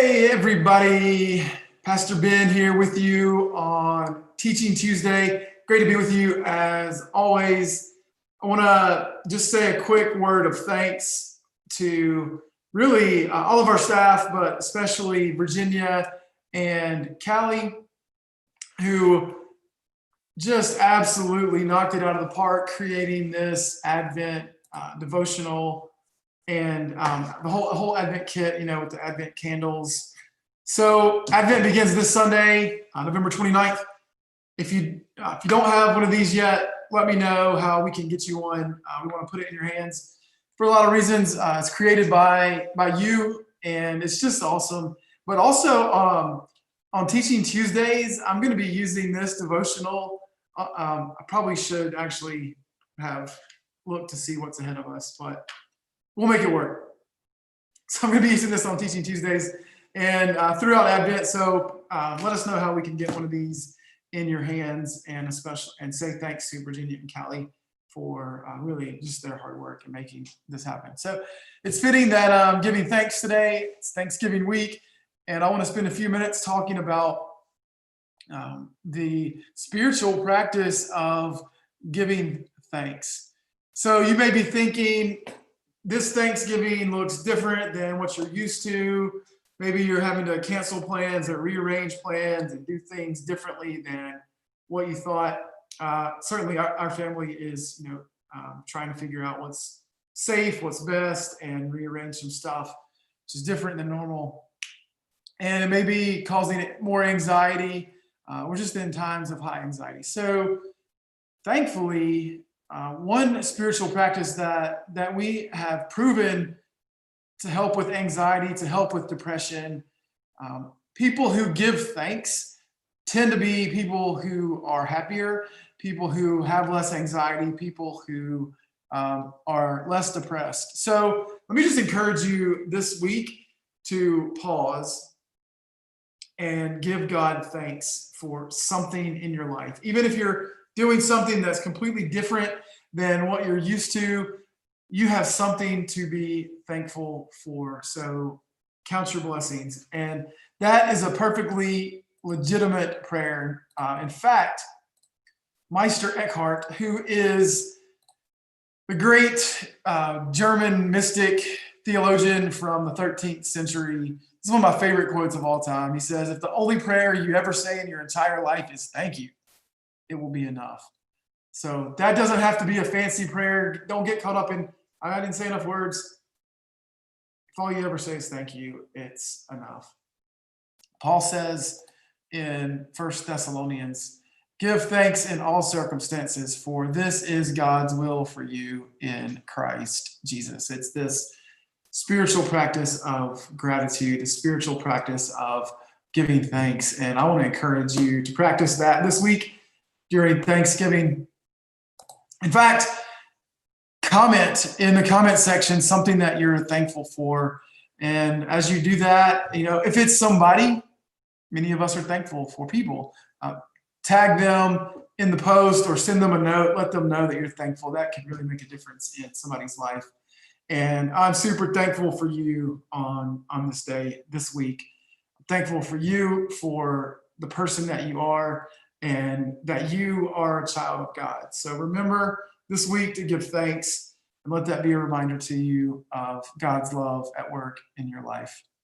Hey, everybody. Pastor Ben here with you on Teaching Tuesday. Great to be with you as always. I want to just say a quick word of thanks to really all of our staff, but especially Virginia and Callie, who just absolutely knocked it out of the park creating this Advent devotional and the whole Advent kit, with the Advent candles. So Advent begins this Sunday, November 29th. If you don't have one of these yet, let me know how we can get you one. We want to put it in your hands for a lot of reasons. It's created by you, and it's just awesome. But also on Teaching Tuesdays, I'm going to be using this devotional. I probably should actually have looked to see what's ahead of us, but we'll make it work. So I'm going to be using this on Teaching Tuesdays and throughout Advent. So let us know how we can get one of these in your hands, and say thanks to Virginia and Callie for really just their hard work in making this happen. So it's fitting that I'm giving thanks today. It's Thanksgiving week, and I want to spend a few minutes talking about the spiritual practice of giving thanks. So you may be thinking, this Thanksgiving looks different than what you're used to. Maybe you're having to cancel plans or rearrange plans and do things differently than what you thought. Certainly our family is, trying to figure out what's safe, what's best, and rearrange some stuff, which is different than normal. And it may be causing more anxiety. We're just in times of high anxiety. So thankfully, one spiritual practice that we have proven to help with anxiety, to help with depression, people who give thanks tend to be people who are happier, people who have less anxiety, people who are less depressed. So let me just encourage you this week to pause and give God thanks for something in your life. Even if you're doing something that's completely different than what you're used to, you have something to be thankful for. So count your blessings. And that is a perfectly legitimate prayer. In fact, Meister Eckhart, who is the great German mystic theologian from the 13th century, this is one of my favorite quotes of all time. He says, if the only prayer you ever say in your entire life is thank you, it will be enough. So that doesn't have to be a fancy prayer. Don't get caught up in, I didn't say enough words. If all you ever say is thank you, it's enough. Paul says in 1 Thessalonians, give thanks in all circumstances, for this is God's will for you in Christ Jesus. It's this spiritual practice of gratitude, a spiritual practice of giving thanks. And I want to encourage you to practice that this week during Thanksgiving. In fact, comment in the comment section something that you're thankful for. And as you do that, if it's somebody, many of us are thankful for people. Tag them in the post or send them a note. Let them know that you're thankful. That can really make a difference in somebody's life. And I'm super thankful for you on this day, this week. I'm thankful for you, for the person that you are, and that you are a child of God. So remember this week to give thanks, and let that be a reminder to you of God's love at work in your life.